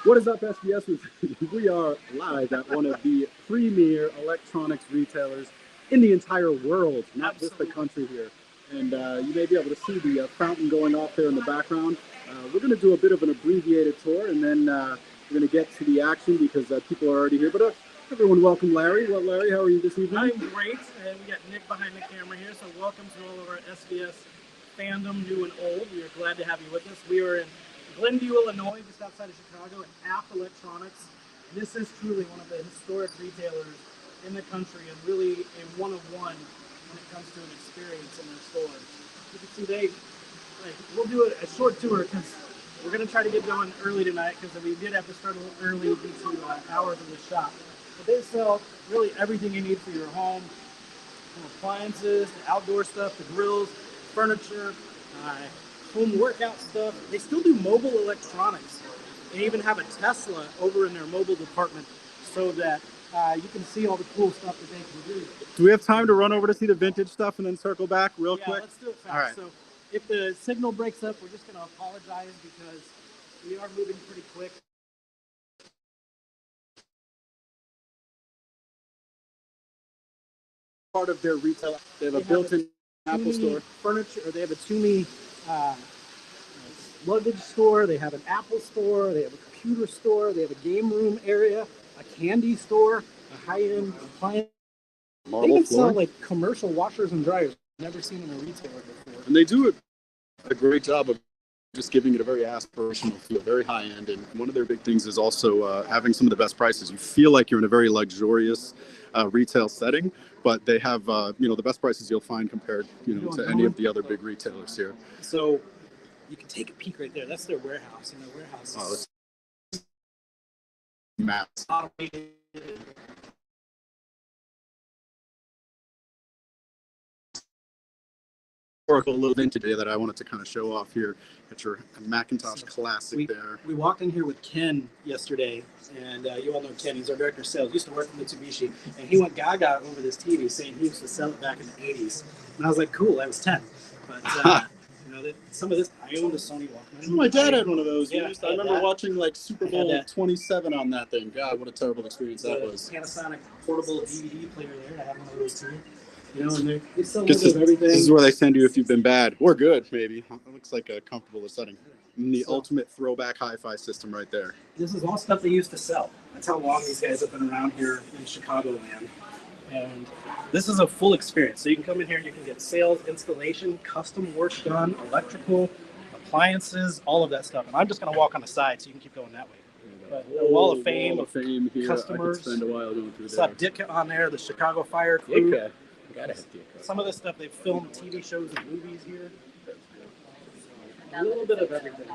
What is up, SVS? We are live at one of the premier electronics retailers in the entire world, not just the country here. And you may be able to see the fountain going off there in the background. We're going to do a bit of an abbreviated tour, and then we're going to get to the action because people are already here. But everyone, welcome Larry. Well, Larry, how are you this evening? I'm great, and we got Nick behind the camera here. So welcome to all of our SVS fandom, new and old. We are glad to have you with us. We are in Glenview, Illinois, just outside of Chicago, at Abt Electronics. This is truly one of the historic retailers in the country, and really a one-of-one when it comes to an experience in their stores. You can see we'll do a short tour because we're going to try to get going early tonight because we did have to start a little early due to hours of the shop. But they sell really everything you need for your home, from appliances, to outdoor stuff, to grills, furniture, home workout stuff. They still do mobile electronics. They even have a Tesla over in their mobile department so that you can see all the cool stuff that they can do. Do we have time to run over to see the vintage stuff and then circle back real quick? Yeah, let's do it fast. All right. So if the signal breaks up, we're just going to apologize because we are moving pretty quick. Part of their retail, they have a built-in Apple store. Furniture, or they have a Toomey luggage store, they have an Apple store, they have a computer store, they have a game room area, a candy store, a high-end appliance. They even sell like commercial washers and dryers. Never seen in a retailer before. And they do a great job of just giving it a very aspirational feel, very high-end. And one of their big things is also having some of the best prices. You feel like you're in a very luxurious retail setting, but they have the best prices you'll find compared to any of the other big retailers here. So you can take a peek right there. That's their warehouse, and their warehouse is automated. A little vintage that I wanted to kind of show off here at your Macintosh Classic there. We walked in here with Ken yesterday, and you all know Ken. He's our director of sales. Used to work for Mitsubishi, and he went gaga over this TV, saying he used to sell it back in the 80s. And I was like, cool, I was 10. But some of this, I owned a Sony Walkman. My dad had one of those. Yeah, I remember watching like Super Bowl 27 on that thing. God, what a terrible experience that was. Panasonic portable DVD player there. I have one of those too. And they sell a little bit of everything. This is where they send you if you've been bad or good, maybe. It looks like a comfortable setting. And the ultimate throwback hi-fi system right there. This is all stuff they used to sell. That's how long these guys have been around here in Chicagoland. And this is a full experience. So you can come in here and you can get sales, installation, custom work done, electrical, appliances, all of that stuff. And I'm just going to walk on the side so you can keep going that way. But a wall of fame here. Customers. I could spend a while going through Saw Ditka on there, the Chicago Fire Crew. Some of this stuff they've filmed TV shows and movies here. A little bit of everything.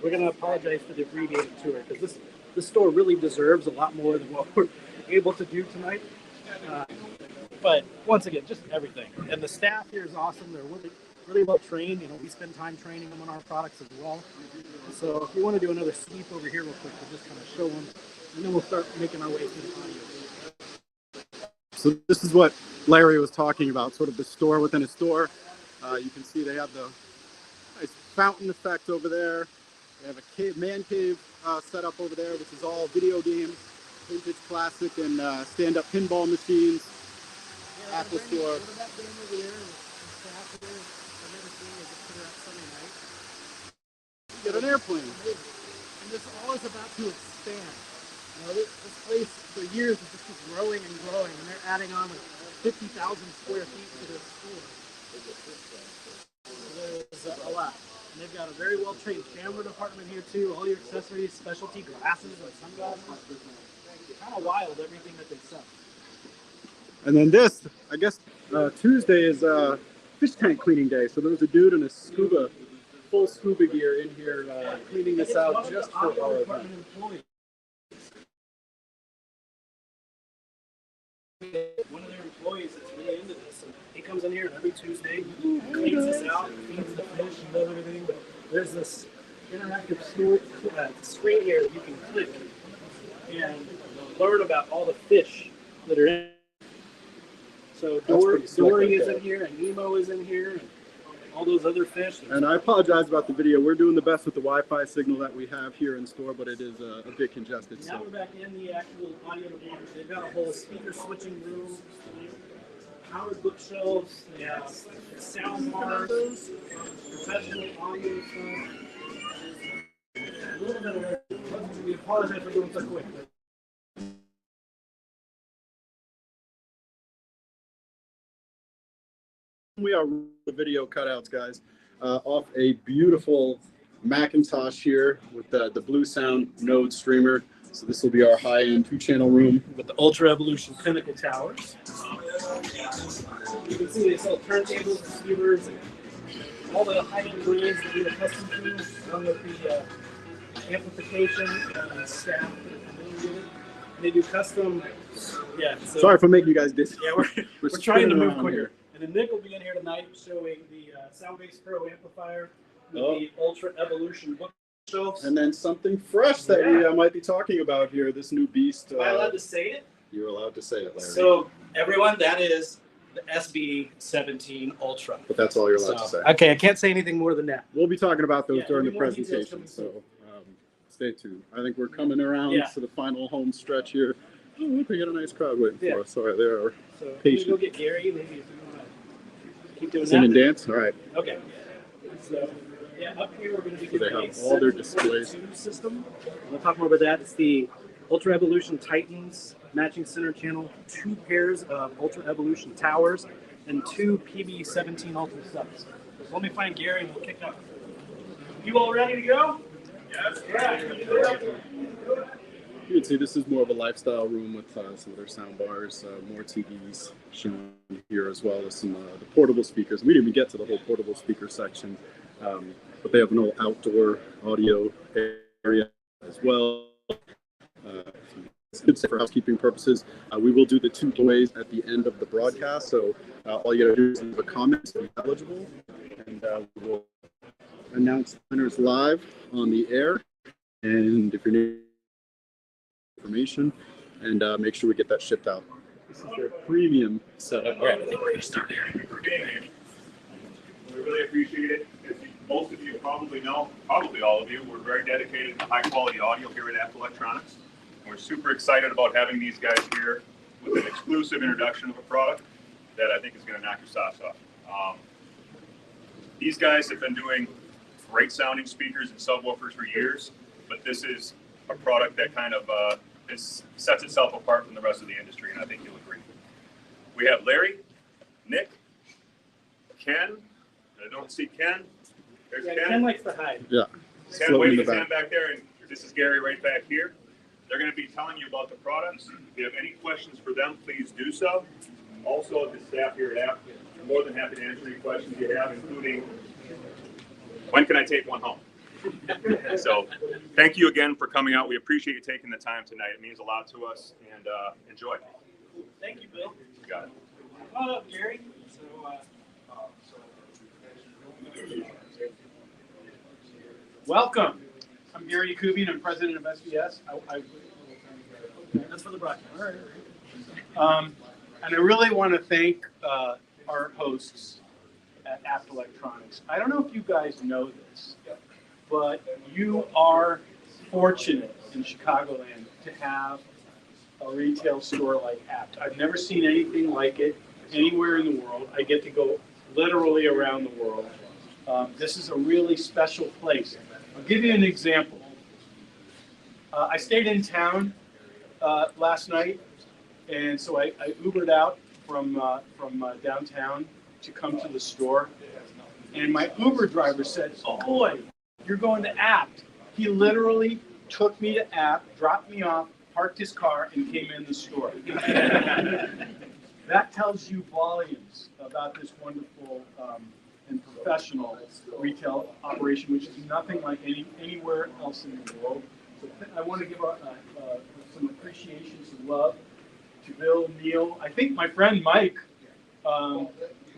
We're going to apologize for the abbreviated tour because this store really deserves a lot more than what we're able to do tonight. But once again, just everything. And the staff here is awesome. They're really well trained. We spend time training them on our products as well. So if you want to do another sweep over here real quick, we'll just kind of show them, and then we'll start making our way through the audio. So this is what Larry was talking about, sort of the store within a store. You can see they have the nice fountain effect over there. They have a man cave set up over there, which is all video games, vintage classic, and stand-up pinball machines. Yeah, Apple store. That game over there, the staff here, I've never seen it. Just put it out Sunday night. Get an airplane. And this all is about to expand. This place for years has just keeps growing and growing, and they're adding on like 50,000 square feet to this store. So there's a lot. And they've got a very well-trained camera department here too. All your accessories, specialty glasses and sunglasses. Kind of wild, everything that they sell. And then this, I guess Tuesday is fish tank cleaning day. So there was a dude in a full scuba gear in here cleaning this out just for our event. One of their employees that's really into this, and he comes in here every Tuesday, cleans this out, feeds the fish, and does everything. But there's this interactive screen here that you can click and learn about all the fish that are in. So Dory is in here, and Nemo is in here. all those other fish. And I apologize about the video. We're doing the best with the Wi-Fi signal that we have here in store, but it is a bit congested. Now we're back in the actual audio department. They've got a whole speaker switching room, powered bookshelves, they have sound bars, professional audio stuff. A little bit of we apologize for doing so quick. We are the video cutouts, guys, off a beautiful Macintosh here with the Blue Sound Node streamer. So this will be our high-end 2-channel room With the Ultra Evolution Pinnacle Towers. You can see they sell turntables, receivers, all the high-end brands that we are custom to, along with the amplification and staff that are familiar with it. And they do custom, yeah. So, Sorry for making you guys dizzy. Yeah, we're trying to move quicker. Here. And then Nick will be in here tonight showing the Soundbase Pro amplifier with the Ultra Evolution bookshelves. And then something fresh that we might be talking about here, this new beast. Am I allowed to say it? You're allowed to say it, Larry. So, everyone, that is the SB17 Ultra. But that's all you're allowed to say. Okay, I can't say anything more than that. We'll be talking about those during the there'll be more details presentation, coming so stay tuned. I think we're coming around to the final home stretch here. Oh, look, we got a nice crowd waiting for us. Sorry, they are patient. Go get Gary, maybe if you want to keep doing Sing that. and dance? All right. Okay. So, up here we're going to be So they giving have all their displays. system. We'll talk more about that. It's the Ultra Evolution Titans matching center channel, 2 pairs of Ultra Evolution towers, and 2 PB17 Ultra subs. So let me find Gary and we'll kick up. You all ready to go? Yes. You can see this is more of a lifestyle room with some of their sound bars, more TVs shown here, as well as some the portable speakers. We didn't even get to the whole portable speaker section, but they have an old outdoor audio area as well. It's good for housekeeping purposes. We will do the 2 giveaways at the end of the broadcast, so all you gotta do is leave a comment to be eligible, and we will announce the winners live on the air. And if you're new information, and make sure we get that shipped out. This is their premium setup. All right, I think we're gonna start here. We really appreciate it. As most of you probably know, probably all of you, we're very dedicated to high quality audio here at Abt Electronics. We're super excited about having these guys here with an exclusive introduction of a product that I think is going to knock your socks off. These guys have been doing great sounding speakers and subwoofers for years, but this is a product that kind of sets itself apart from the rest of the industry, and I think you'll agree. We have Larry, Nick, Ken. I don't see Ken. There's Ken. Ken likes to hide. Yeah. Ken waving his hand back there, and this is Gary right back here. They're going to be telling you about the products. If you have any questions for them, please do so. Also, the staff here at Abt, I'm more than happy to answer any questions you have, including when can I take one home? So thank you again for coming out. We appreciate you taking the time tonight. It means a lot to us, and enjoy. Thank you, Bill. You got it. Come on up, Gary. Welcome. I'm Gary Yacoubian. I'm president of SVS. That's for the broadcast. All right. And I really want to thank our hosts at Abt Electronics. I don't know if you guys know this, but you are fortunate in Chicagoland to have a retail store like Abt. I've never seen anything like it anywhere in the world. I get to go literally around the world. This is a really special place. I'll give you an example. I stayed in town last night, and so I Ubered out from downtown to come to the store. And my Uber driver said, "Oh boy, you're going to Abt." He literally took me to Abt, dropped me off, parked his car, and came in the store. That tells you volumes about this wonderful and professional retail operation, which is nothing like anywhere else in the world. So I want to give some appreciation, some love to Bill, Neil. I think my friend Mike, who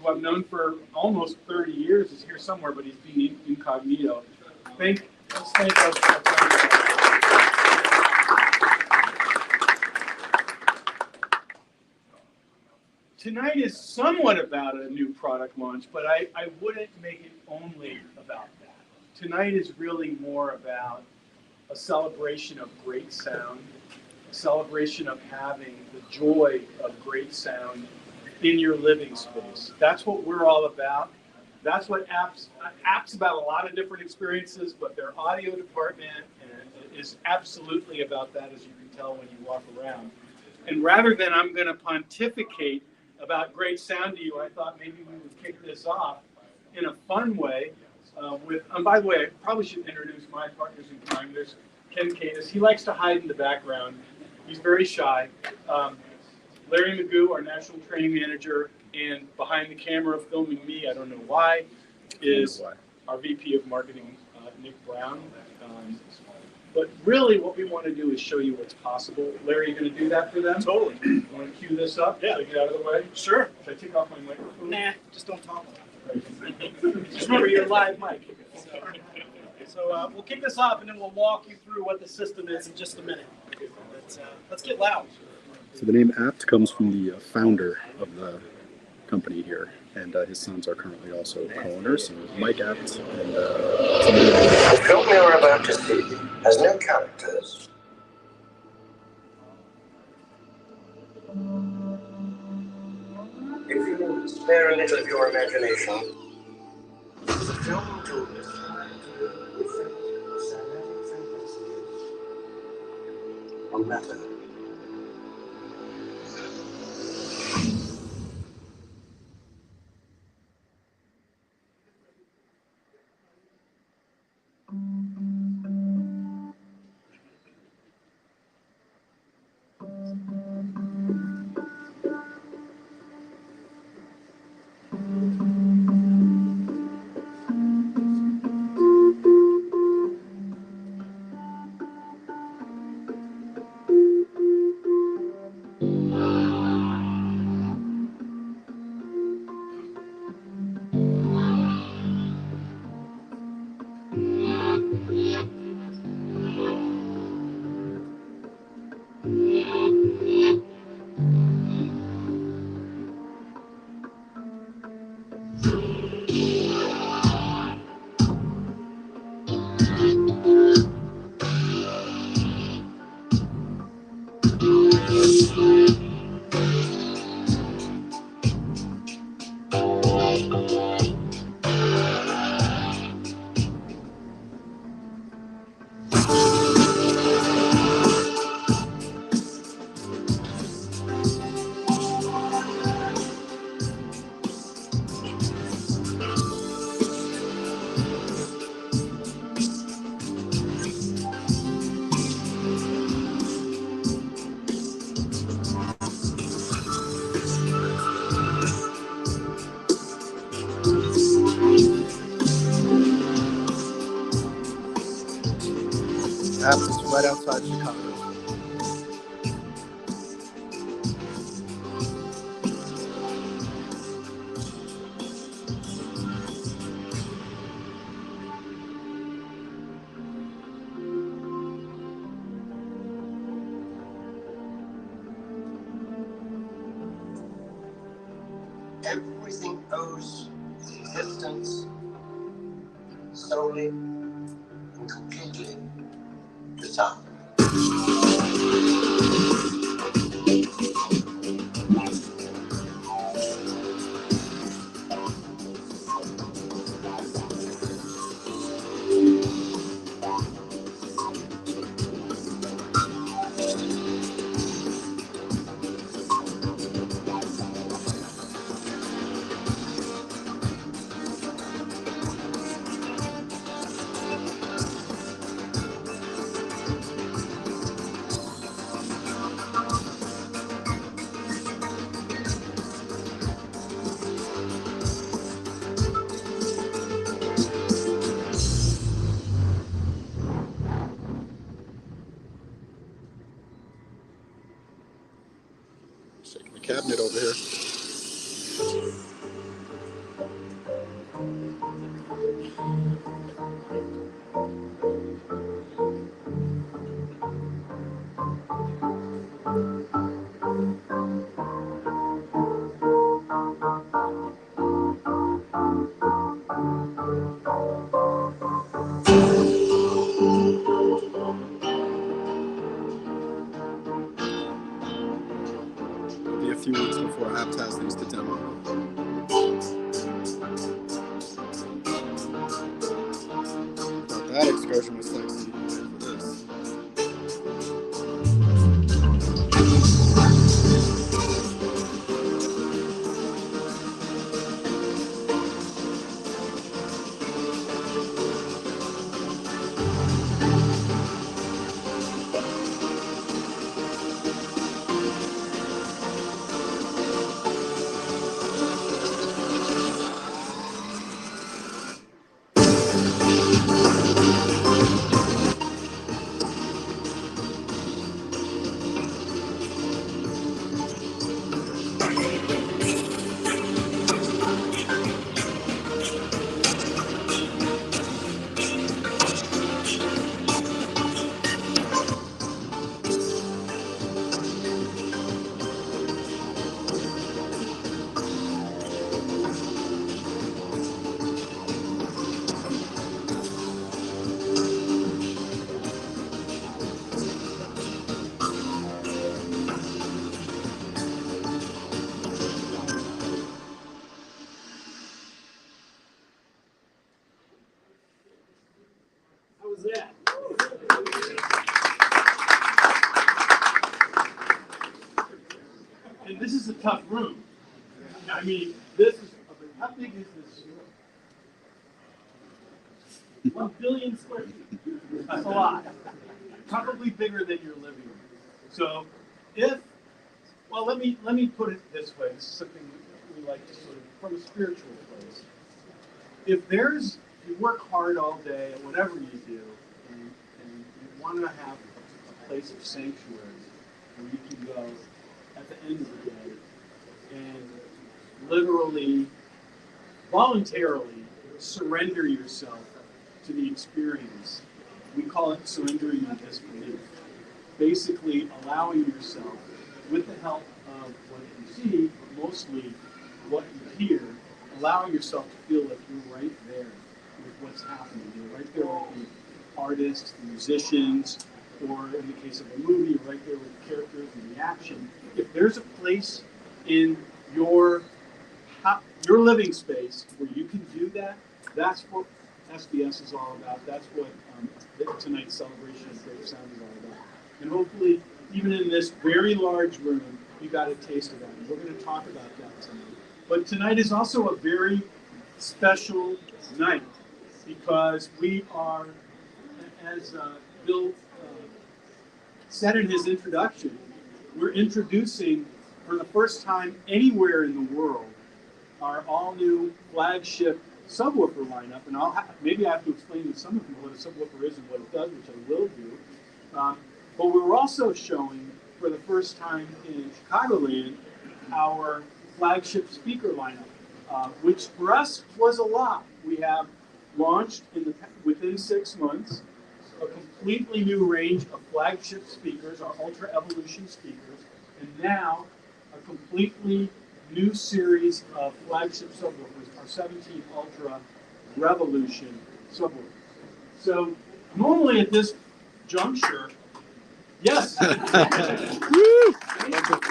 I've known for almost 30 years, is here somewhere, but he's being incognito. Let's thank us. Tonight is somewhat about a new product launch, but I wouldn't make it only about that. Tonight is really more about a celebration of great sound, a celebration of having the joy of great sound in your living space. That's what we're all about. That's what Abt's about. A lot of different experiences, but their audio department is absolutely about that, as you can tell when you walk around. And rather than I'm going to pontificate about great sound to you, I thought maybe we would kick this off in a fun way and by the way, I probably should introduce my partners in crime. There's Ken Cadis. He likes to hide in the background. He's very shy. Larry Magoo, our national training manager, and behind the camera filming me, I don't know why, is our VP of marketing, Nick Brown. But really what we want to do is show you what's possible. Larry, you going to do that for them? Totally. You want to cue this up? Yeah. So get out of the way? Sure. Should I take off my microphone? Nah, just don't talk. Just remember, you're live mic. So we'll kick this off, and then we'll walk you through what the system is in just a minute. Let's get loud. So the name Abt comes from the founder of the company here, and his sons are currently also co-owners. So Mike Abt and The film you're about to see has no characters. If you spare a little of your imagination, the film will do this on matter. Abt is right outside Chicago. Everything owes its existence solely and completely to sound. Shaking the cabinet over here. Abt has things to demo. Thought that excursion was sexy. For this. How was that? And this is a tough room. I mean, this is, how big is this? 1 billion square feet. That's a lot. Probably bigger than your living room. So if, well, let me put it this way. This is something we like to sort of, from a spiritual place. If you work hard all day at whatever you do, and you want to have a place of sanctuary where you can go at the end of the day and literally, voluntarily surrender yourself to the experience. We call it surrendering your disbelief. Basically allowing yourself, with the help of what you see, but mostly what you hear, allowing yourself to feel like you're right there with what's happening. You're right there with the artists, the musicians, or in the case of a movie, you're right there with the characters and the action. If there's a place in your living space where you can do that, that's what SVS is all about. That's what tonight's celebration of great sound is all about. And hopefully, even in this very large room, you got a taste of that. And we're going to talk about that tonight. But tonight is also a very special night because we are, as Bill said in his introduction, we're introducing for the first time anywhere in the world our all-new flagship subwoofer lineup. And maybe I have to explain to some of you what a subwoofer is and what it does, which I will do. But we're also showing for the first time in Chicagoland our flagship speaker lineup, which for us was a lot. We have launched within 6 months a completely new range of flagship speakers, our Ultra Evolution speakers, and now a completely new series of flagship subwoofers, our 17 Ultra Revolution subwoofer. So normally at this juncture, yes. Woo!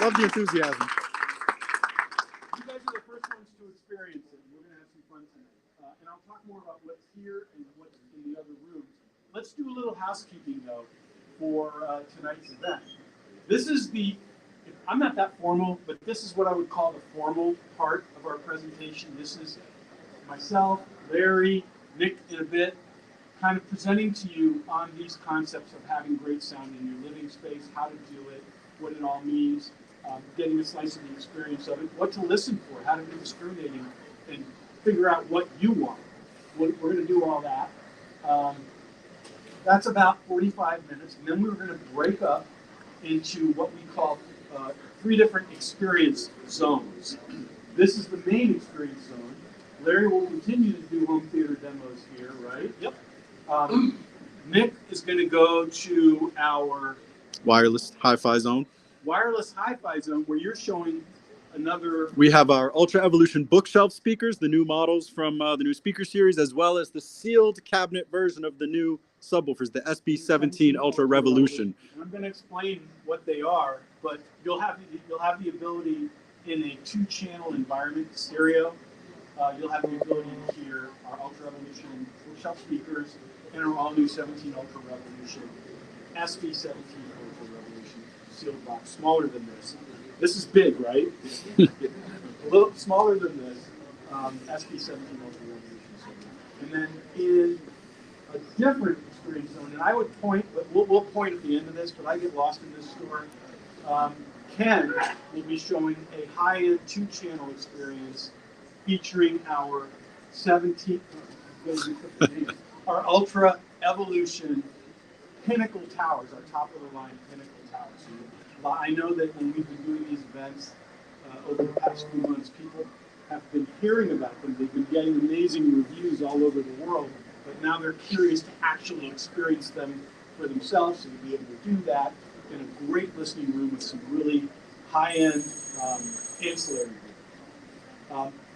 Love the enthusiasm. You guys are the first ones to experience it. We're going to have some fun tonight. And I'll talk more about what's here and what's in the other rooms. Let's do a little housekeeping, though, for tonight's event. This is I'm not that formal, but this is what I would call the formal part of our presentation. This is myself, Larry, Nick in a bit, kind of presenting to you on these concepts of having great sound in your living space, how to do it, what it all means, getting a slice of the experience of it, what to listen for, how to be discriminating, and figure out what you want. We're going to do all that. That's about 45 minutes, and then we're going to break up into what we call 3 different experience zones. This is the main experience zone. Larry will continue to do home theater demos here, right? Yep. Nick is going to go to our Wireless hi-fi zone. wireless hi-fi zone where you're showing another. We have our Ultra Evolution bookshelf speakers, the new models from the new speaker series, as well as the sealed cabinet version of the new subwoofers, the SB17 Ultra Revolution. And I'm going to explain what they are, but you'll have the ability in a 2-channel environment stereo. You'll have the ability to hear our Ultra Revolution bookshelf speakers and our all-new 17 Ultra Revolution, SV17 Ultra Revolution sealed box, smaller than this. This is big, right? A little smaller than this, SV17 Ultra Revolution. And then in a different experience zone, and I would point, but we'll point at the end of this, but I get lost in this store. Ken will be showing a high-end 2-channel experience featuring our 17, our Ultra Evolution Pinnacle Towers, our top-of-the-line Pinnacle Towers. So, I know that when we've been doing these events over the past few months, people have been hearing about them. They've been getting amazing reviews all over the world, but now they're curious to actually experience them for themselves, so to be able to do that in a great listening room with some really high-end ancillary.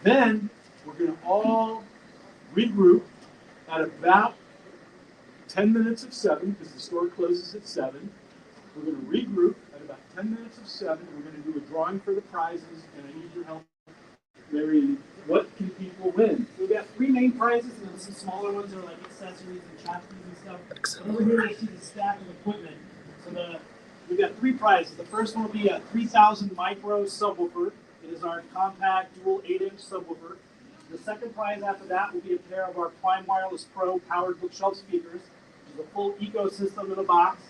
Then we're going to all regroup at about 10 minutes of 7, because the store closes at 7. We're going to regroup at about 10 minutes of 7. We're going to do a drawing for the prizes, and I need your help, Larry. What can people win? We've got 3 main prizes, and then some smaller ones are like accessories and chapters and stuff. And over here, you see the stack of equipment. So we've got 3 prizes. The first one will be a 3000 micro subwoofer. It is our compact dual 8-inch subwoofer. The second prize after that will be a pair of our Prime Wireless Pro powered bookshelf speakers. There's a full ecosystem in a box.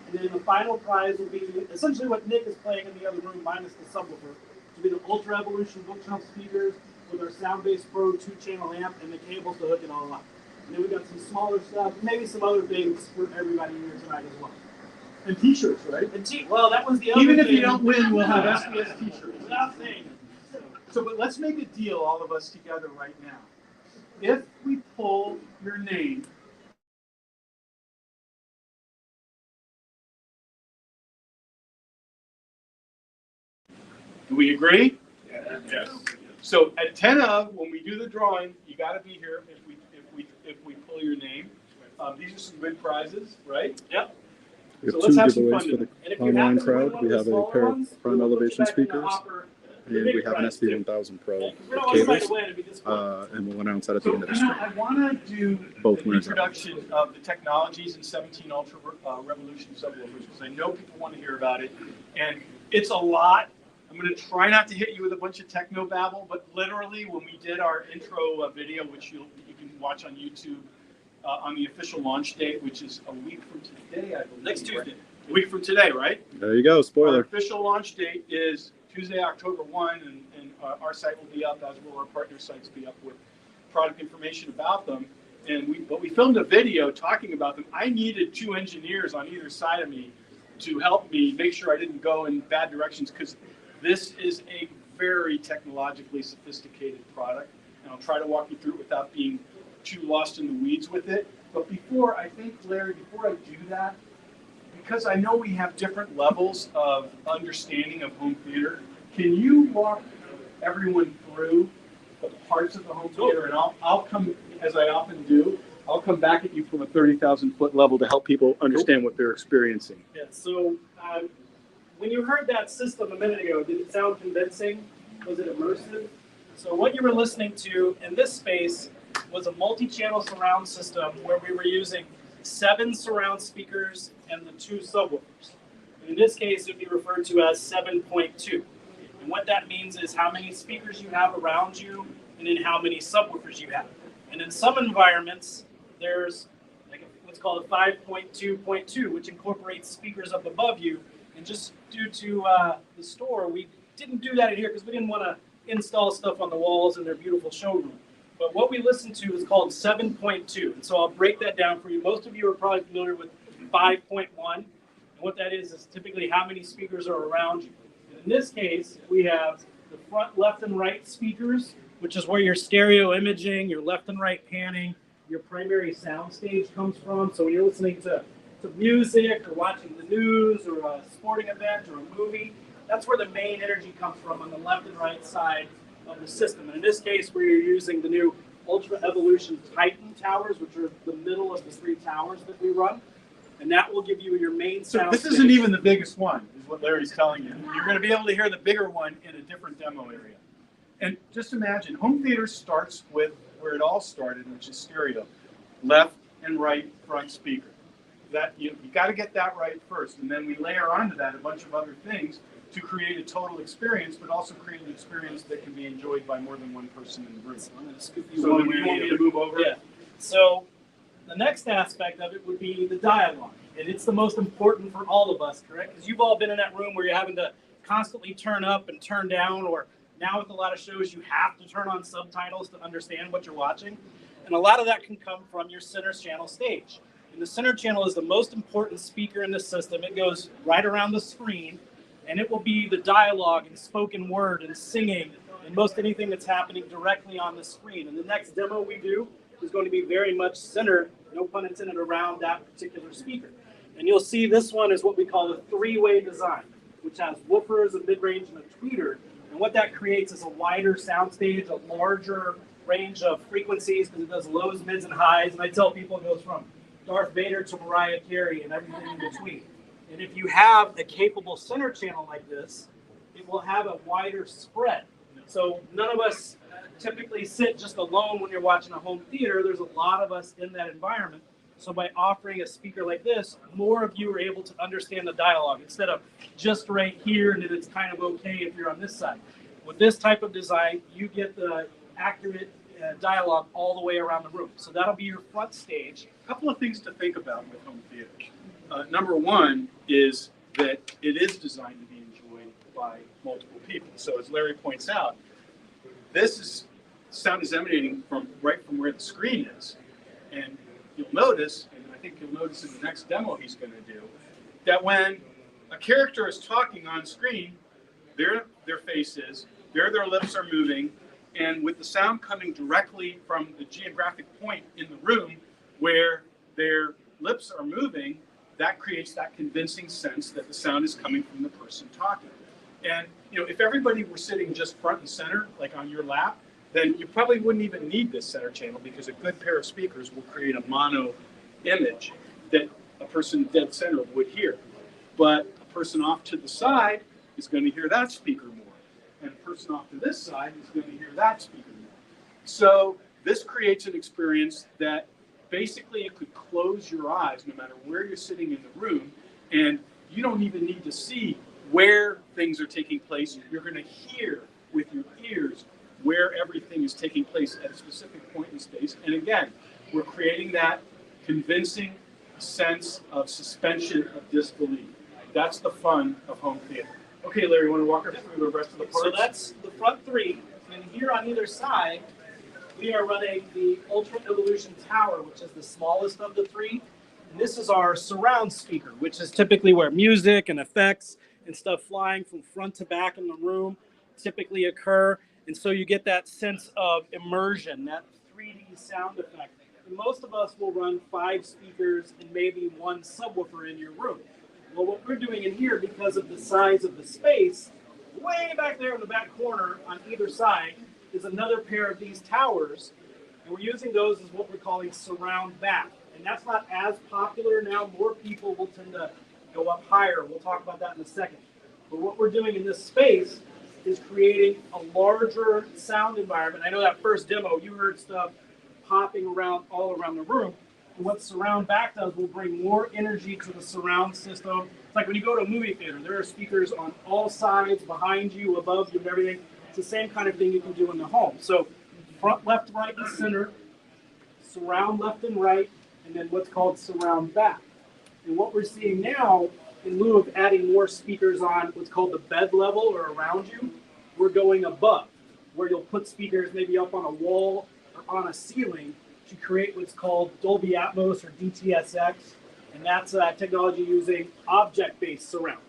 And then the final prize will be essentially what Nick is playing in the other room minus the subwoofer. It will be the Ultra Evolution bookshelf speakers with our Soundbase Pro 2-channel amp and the cables to hook it all up. And then we've got some smaller stuff, maybe some other things for everybody here tonight as well. And t-shirts, right? And well, that was the other Even if thing. you don't win, we'll have SBS t-shirts. Without saying it. So, but let's make a deal, all of us together right now. If we pull your name, do we agree? Yes. So at 10 of, when we do the drawing, you got to be here if we pull your name. These are some good prizes, right? Yep. We So have let's 2 have some giveaways fun for the And if you happen online to win crowd. one We of the have a smaller pair of ones, front we'll put you elevation back in the speakers, hopper. and we have an SV1000 Pro We with don't always try cables, to win, it'd be disappointing. and we'll announce that at the So, end of the you know, stream. I want to do Both an winners. introduction of the technologies in 17 Ultra Revolution subwoofers, because I know people want to hear about it, and it's a lot. I'm going to try not to hit you with a bunch of techno babble, but literally when we did our intro video, which you can watch on YouTube on the official launch date, which is a week from today, I believe. Next Tuesday. Right? A week from today, right? There you go, Our spoiler. official launch date is Tuesday, October 1, and our site will be up, as will our partner sites be up with product information about them. And we filmed a video talking about them. I needed 2 engineers on either side of me to help me make sure I didn't go in bad directions, because this is a very technologically sophisticated product. And I'll try to walk you through it without being too lost in the weeds with it. But before, I think, Larry, before I do that, because I know we have different levels of understanding of home theater, can you walk everyone through the parts of the home theater? And I'll come, as I often do, I'll come back at you from a 30,000-foot level to help people understand what they're experiencing. Yeah, so when you heard that system a minute ago, did it sound convincing? Was it immersive? So what you were listening to in this space was a multi-channel surround system where we were using 7 surround speakers and the 2 subwoofers. And in this case, it would be referred to as 7.2. And what that means is how many speakers you have around you and then how many subwoofers you have. And in some environments, there's like what's called a 5.2.2, which incorporates speakers up above you. And just due to the store, we didn't do that in here because we didn't want to install stuff on the walls in their beautiful showroom. But what we listened to is called 7.2. And so I'll break that down for you. Most of you are probably familiar with 5.1. And what that is typically how many speakers are around you. And in this case, we have the front left and right speakers, which is where your stereo imaging, your left and right panning, your primary sound stage comes from. So when you're listening to music or watching the news or a sporting event or a movie, that's where the main energy comes from on the left and right side of the system. And in this case, where you're using the new Ultra Evolution Titan towers, which are the middle of the 3 towers that we run. and that will give you your main So sound. this isn't even the biggest one, is what Larry's telling you. You're going to be able to hear the bigger one in a different demo area. And just imagine, home theater starts with where it all started, which is stereo. Left and right front speaker. That you got to get that right first, and then we layer onto that a bunch of other things to create a total experience, but also create an experience that can be enjoyed by more than one person in the room. So I'm going to scoop you So one then way you or want the me to other. move over? Yeah. So the next aspect of it would be the dialogue, and it's the most important for all of us, correct? Because you've all been in that room where you're having to constantly turn up and turn down, or now with a lot of shows you have to turn on subtitles to understand what you're watching, and a lot of that can come from your center channel stage. And the center channel is the most important speaker in the system. It goes right around the screen, and it will be the dialogue and spoken word and singing and most anything that's happening directly on the screen. And the next demo we do is going to be very much centered, no pun intended, around that particular speaker. And you'll see this one is what we call a three-way design, which has woofers, a mid-range, and a tweeter. And what that creates is a wider soundstage, a larger range of frequencies, because it does lows, mids, and highs. And I tell people it goes from Darth Vader to Mariah Carey and everything in between. And if you have a capable center channel like this, it will have a wider spread. So none of us typically sit just alone when you're watching a home theater. There's a lot of us in that environment. So by offering a speaker like this, more of you are able to understand the dialogue instead of just right here and then it's kind of okay if you're on this side. With this type of design, you get the accurate dialogue all the way around the room. So that'll be your front stage. A couple of things to think about with home theater. Number one is that it is designed to be enjoyed by multiple people. So as Larry points out, sound is emanating from right from where the screen is. And you'll notice, and I think you'll notice in the next demo he's going to do, that when a character is talking on screen, their face is, their lips are moving, and with the sound coming directly from the geographic point in the room where their lips are moving, that creates that convincing sense that the sound is coming from the person talking. And if everybody were sitting just front and center, like on your lap, then you probably wouldn't even need this center channel because a good pair of speakers will create a mono image that a person dead center would hear. But a person off to the side is going to hear that speaker more. And a person off to this side is going to hear that speaker more. So this creates an experience that basically it could close your eyes no matter where you're sitting in the room, and you don't even need to see where things are taking place. You're going to hear with your ears where everything is taking place at a specific point in space. And again, we're creating that convincing sense of suspension of disbelief. That's the fun of home theater. Okay, Larry, you want to walk us through the rest of the parts? So that's the front three. And here on either side, we are running the Ultra Evolution Tower, which is the smallest of the three. And this is our surround speaker, which is typically where music and effects and stuff flying from front to back in the room typically occur. And so you get that sense of immersion, that 3D sound effect. And most of us will run 5 speakers and maybe 1 subwoofer in your room. Well, what we're doing in here, because of the size of the space, way back there in the back corner on either side is another pair of these towers. And we're using those as what we're calling surround back. And that's not as popular now. More people will tend to go up higher. We'll talk about that in a second. But what we're doing in this space is creating a larger sound environment. I know that first demo, you heard stuff popping around all around the room. And what surround back does will bring more energy to the surround system. It's like when you go to a movie theater, there are speakers on all sides, behind you, above you, and everything. It's the same kind of thing you can do in the home. So front, left, right, and center, surround left and right, and then what's called surround back. And what we're seeing now, in lieu of adding more speakers on what's called the bed level or around you, we're going above, where you'll put speakers maybe up on a wall or on a ceiling to create what's called Dolby Atmos or DTSX, and that's technology using object-based surround.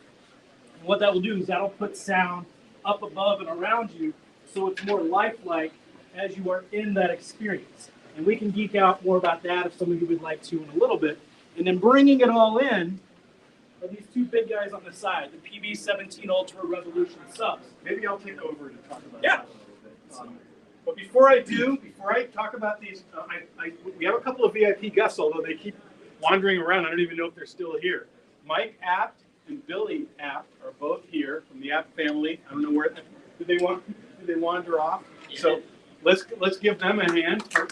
And what that will do is that'll put sound up above and around you so it's more lifelike as you are in that experience. And we can geek out more about that if some of you would like to in a little bit. And then bringing it all in are these 2 big guys on the side, the PB17 Ultra Revolution subs. Maybe I'll take over to talk about Yeah. that a little bit. But before I talk about these, we have a couple of VIP guests, although they keep wandering around. I don't even know if they're still here. Mike Abt and Billy Abt are both here from the Abt family. I don't know where did they wander off. So let's give them a hand. There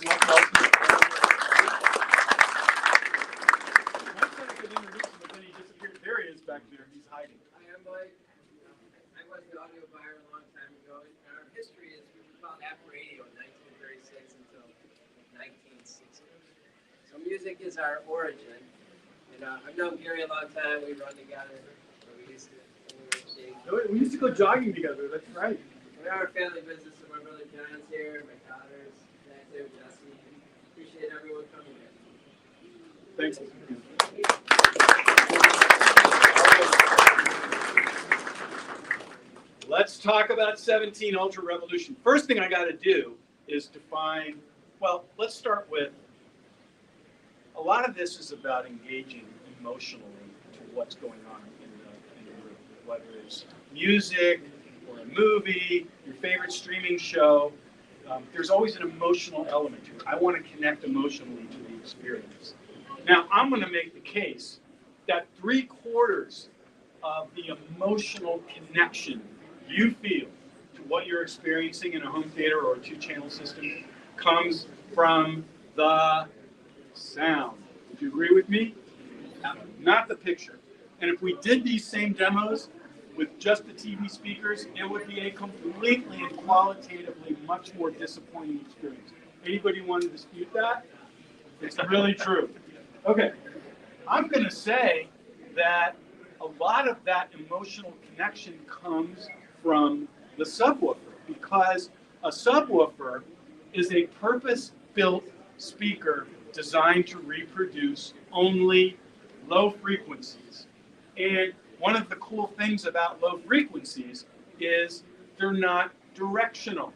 he is back there. He's hiding. Hi, I'm Mike. I was the audiophile a long time ago. And our history is we found Abt Radio in 1936 until 1960. So music is our origin. And I've known Gary a long time. We run together. We used to go jogging together. That's right. We are a family business, so my brother John's here, my daughters, Matthew, Jesse. Appreciate everyone coming here. Thanks. Let's talk about 17 Ultra Revolution. First thing I got to do is define, well, let's start with, a lot of this is about engaging emotionally to what's going on in the room, whether it's music or a movie, your favorite streaming show. There's always an emotional element to it. I want to connect emotionally to the experience. Now, I'm going to make the case that 3/4 of the emotional connection you feel to what you're experiencing in a home theater or a 2-channel system comes from the sound. Would you agree with me? Not the picture. And if we did these same demos with just the TV speakers, it would be a completely and qualitatively much more disappointing experience. Anybody want to dispute that? It's really true. Okay, I'm going to say that a lot of that emotional connection comes from the subwoofer, because a subwoofer is a purpose-built speaker designed to reproduce only low frequencies. And one of the cool things about low frequencies is they're not directional,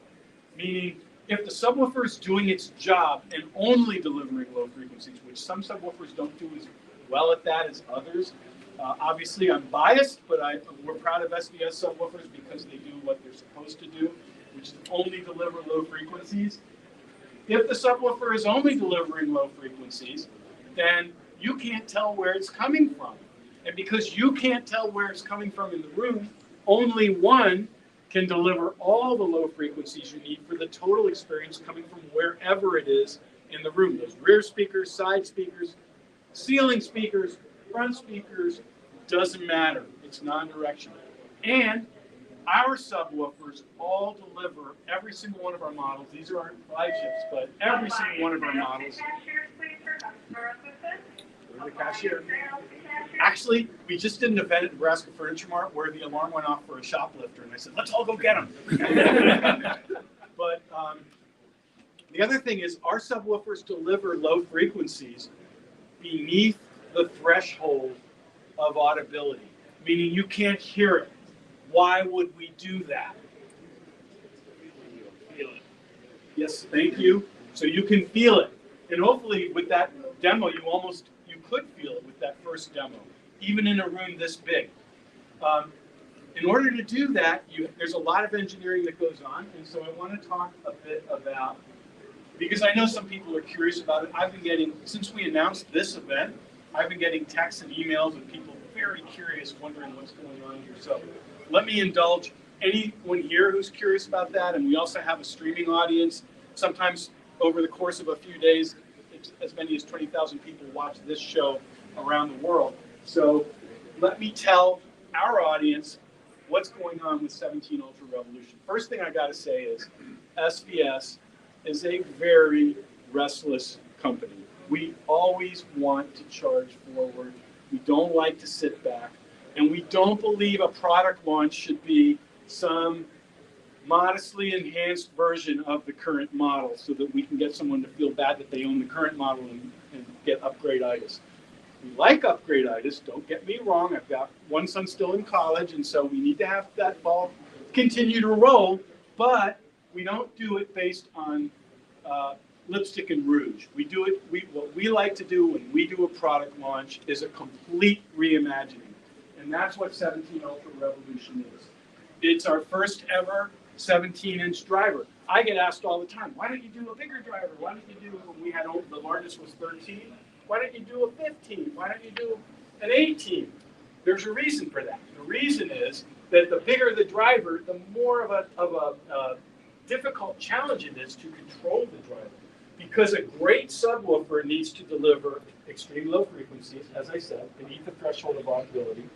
meaning if the subwoofer is doing its job and only delivering low frequencies, which some subwoofers don't do as well at that as others. Obviously, I'm biased, but we're proud of SVS subwoofers because they do what they're supposed to do, which is only deliver low frequencies. If the subwoofer is only delivering low frequencies, then you can't tell where it's coming from. And because you can't tell where it's coming from in the room, only one can deliver all the low frequencies you need for the total experience coming from wherever it is in the room. Those rear speakers, side speakers, ceiling speakers, front speakers, doesn't matter. It's non-directional. And our subwoofers all deliver, every single one of our models, these are our flagships, but every single one of our models. Where's the cashier? Actually, we just did an event at Nebraska Furniture Mart where the alarm went off for a shoplifter, and I said, let's all go get him. But the other thing is our subwoofers deliver low frequencies beneath the threshold of audibility, meaning you can't hear it. Why would we do that? Feel it. Yes, thank you. So you can feel it. And hopefully with that demo, you could feel it with that first demo, even in a room this big. In order to do that, there's a lot of engineering that goes on. And so I want to talk a bit about, because I know some people are curious about it. I've been getting, since we announced this event, I've been getting texts and emails of people very curious, wondering what's going on here. So let me indulge anyone here who's curious about that. And we also have a streaming audience. Sometimes over the course of a few days, as many as 20,000 people watch this show around the world. So let me tell our audience what's going on with 17 Ultra Revolution. First thing I got to say is SVS is a very restless company. We always want to charge forward. We don't like to sit back. And we don't believe a product launch should be some modestly enhanced version of the current model so that we can get someone to feel bad that they own the current model and get upgrade-itis. We like upgrade-itis, don't get me wrong. I've got one son still in college, and so we need to have that ball continue to roll, but we don't do it based on lipstick and rouge. We do it, what we like to do when we do a product launch is a complete reimagining. And that's what 17 Ultra Revolution is. It's our first ever 17-inch driver. I get asked all the time, why don't you do a bigger driver? Why don't you do, when we had, the largest was 13, Why don't you do a 15? Why don't you do an 18? There's a reason for that. The reason is that the bigger the driver, the more of a difficult challenge it is to control the driver. Because a great subwoofer needs to deliver extreme low frequencies, as I said, beneath the threshold of audibility.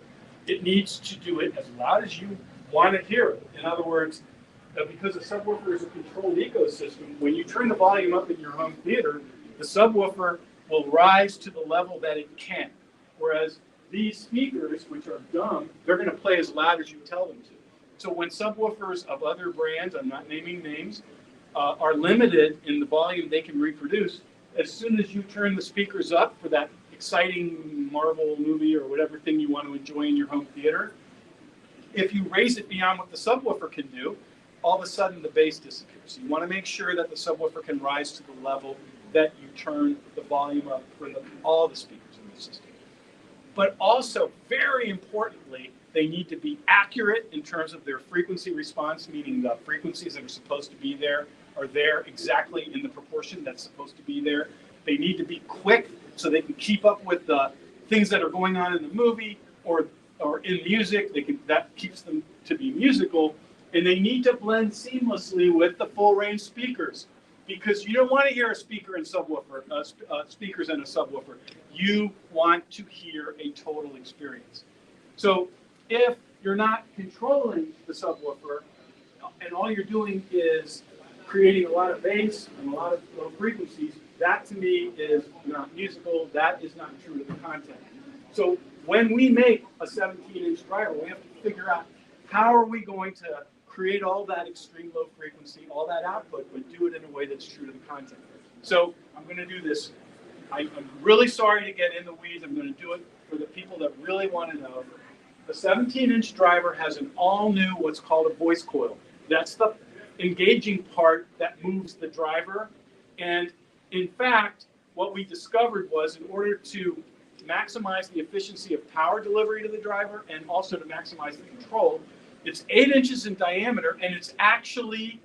It needs to do it as loud as you want to hear it. In other words, because a subwoofer is a controlled ecosystem, when you turn the volume up in your home theater, the subwoofer will rise to the level that it can. Whereas these speakers, which are dumb, they're going to play as loud as you tell them to. So when subwoofers of other brands, I'm not naming names, are limited in the volume they can reproduce, as soon as you turn the speakers up for that exciting Marvel movie or whatever thing you want to enjoy in your home theater, if you raise it beyond what the subwoofer can do, all of a sudden the bass disappears. So you want to make sure that the subwoofer can rise to the level that you turn the volume up for all the speakers in the system. But also, very importantly, they need to be accurate in terms of their frequency response, meaning the frequencies that are supposed to be there are there exactly in the proportion that's supposed to be there. They need to be quick so they can keep up with the things that are going on in the movie or in music. That keeps them to be musical. And they need to blend seamlessly with the full range speakers, because you don't want to hear a speaker and subwoofer, speakers and a subwoofer. You want to hear a total experience. So if you're not controlling the subwoofer and all you're doing is creating a lot of bass and a lot of low frequencies, that to me is not musical. That is not true to the content. So when we make a 17-inch driver, we have to figure out how are we going to create all that extreme low frequency, all that output, but do it in a way that's true to the content. So I'm going to do this. I'm really sorry to get in the weeds. I'm going to do it for the people that really want to know. The 17-inch driver has an all-new what's called a voice coil. That's the engaging part that moves the driver. And in fact, what we discovered was in order to maximize the efficiency of power delivery to the driver and also to maximize the control, it's 8 inches in diameter, and it's actually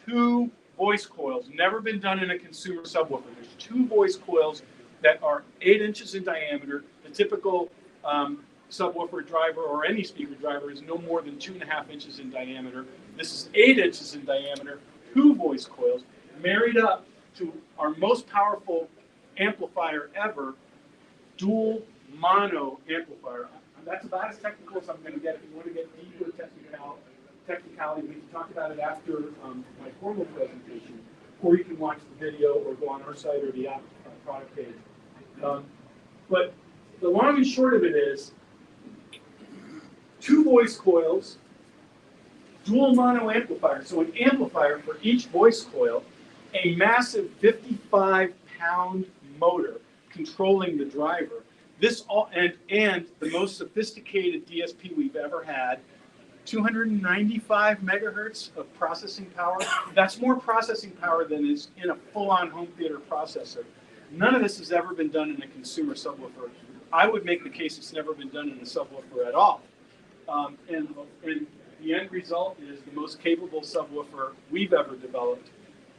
2 voice coils. Never been done in a consumer subwoofer. There's 2 voice coils that are 8 inches in diameter. The typical subwoofer driver or any speaker driver is no more than 2.5 inches in diameter. This is 8 inches in diameter, 2 voice coils, married up to our most powerful amplifier ever, dual mono amplifier. That's about as technical as I'm going to get. If you want to get deeper technicality, we can talk about it after my formal presentation, or you can watch the video or go on our site or the Abt product page. But the long and short of it is 2 voice coils, dual mono amplifier. So an amplifier for each voice coil, a massive 55-pound motor controlling the driver. This all and the most sophisticated DSP we've ever had, 295 megahertz of processing power. That's more processing power than is in a full-on home theater processor. None of this has ever been done in a consumer subwoofer. I would make the case it's never been done in a subwoofer at all. And the end result is the most capable subwoofer we've ever developed.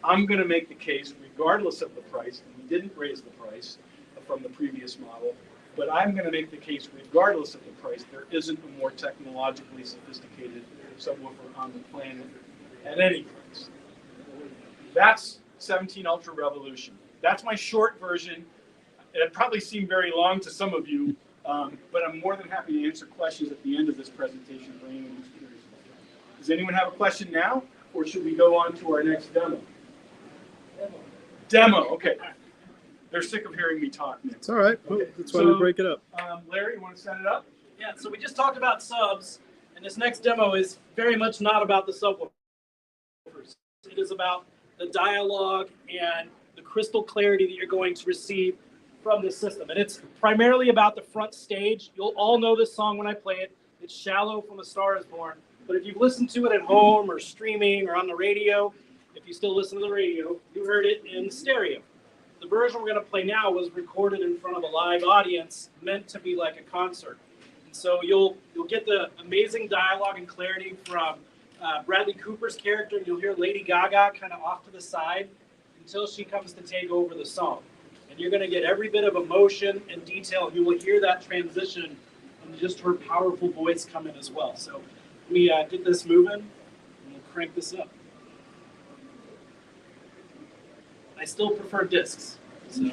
I'm going to make the case, regardless of the price, and we didn't raise the price from the previous model, but I'm going to make the case, regardless of the price, there isn't a more technologically sophisticated subwoofer on the planet at any price. That's 17 Ultra Revolution. That's my short version. It probably seemed very long to some of you, but I'm more than happy to answer questions at the end of this presentation for anyone who's curious about that. Does anyone have a question now, or should we go on to our next demo? Demo, okay. They're sick of hearing me talk now. It's all right. Okay. That's why we break it up. Larry, you want to set it up? Yeah, so we just talked about subs, and this next demo is very much not about the subwoofers. It is about the dialogue and the crystal clarity that you're going to receive from this system. And it's primarily about the front stage. You'll all know this song when I play it. It's Shallow from A Star Is Born. But if you've listened to it at home or streaming or on the radio, if you still listen to the radio, you heard it in stereo. The version we're going to play now was recorded in front of a live audience, meant to be like a concert. And so you'll get the amazing dialogue and clarity from Bradley Cooper's character, and you'll hear Lady Gaga kind of off to the side until she comes to take over the song. And You're going to get every bit of emotion and detail. You will hear that transition and just her powerful voice come in as well. So let me get this moving and we'll crank this up. I still prefer discs. So.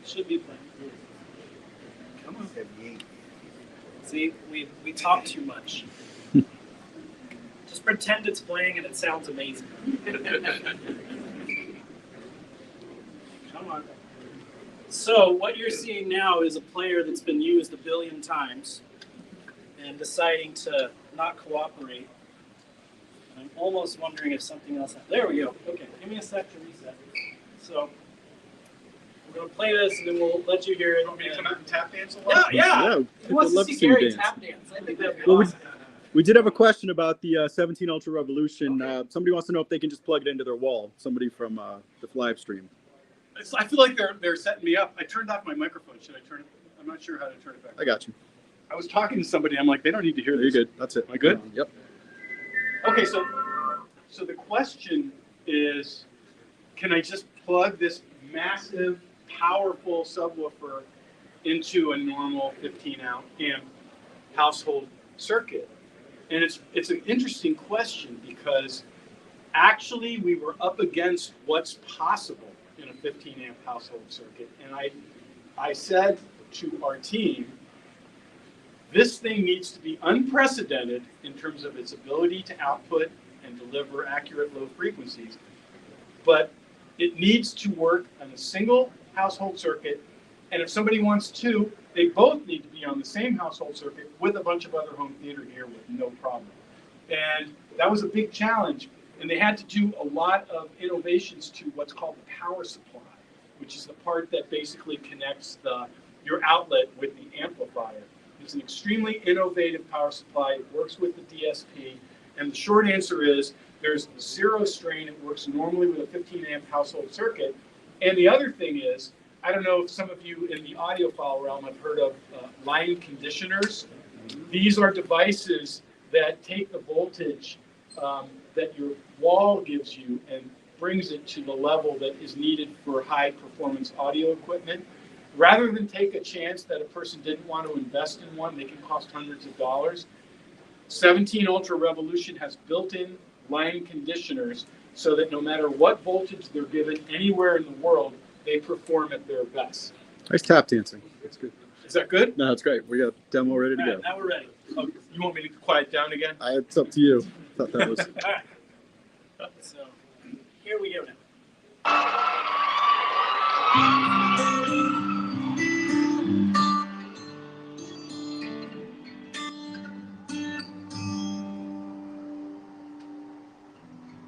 Should be playing. Come on. See, we talk too much. Just pretend it's playing and it sounds amazing. Come on. So what you're seeing now is a player that's been used 1 billion times and deciding to not cooperate. I'm almost wondering if something else happened. There we go. Okay, give me a sec to reset. So we're going to play this and then we'll let you hear it. You want me to come out and tap dance a while? Yeah. Who wants to see Gary tap dance? I think that'd be awesome. We did have a question about the 17 Ultra Revolution. Okay. Somebody wants to know if they can just plug it into their wall. Somebody from the live stream. I feel like they're setting me up. I turned off my microphone. Should I turn it? I'm not sure how to turn it back. I got you. I was talking to somebody. I'm like, they don't need to hear this. You're good. That's it. Am I good? Yep. Okay, so the question is, can I just plug this massive, powerful subwoofer into a normal 15 amp household circuit? And it's an interesting question because actually we were up against what's possible in a 15 amp household circuit. And I said to our team, this thing needs to be unprecedented in terms of its ability to output and deliver accurate low frequencies, but it needs to work on a single household circuit. And if somebody wants to, they both need to be on the same household circuit with a bunch of other home theater gear with no problem. And that was a big challenge. And they had to do a lot of innovations to what's called the power supply, which is the part that basically connects your outlet with the amplifier. It's an extremely innovative power supply. It works with the DSP. And the short answer is there's zero strain. It works normally with a 15 amp household circuit. And the other thing is, I don't know if some of you in the audiophile realm have heard of line conditioners. These are devices that take the voltage that your wall gives you and brings it to the level that is needed for high performance audio equipment. Rather than take a chance that a person didn't want to invest in one, they can cost hundreds of dollars. 17 Ultra Revolution has built-in line conditioners so that no matter what voltage they're given anywhere in the world, they perform at their best. Nice tap dancing. That's good. Is that good? No, that's great. We got demo ready to go. Now we're ready. Oh, you want me to quiet down again? It's up to you. I thought that was. All right. So here we go now.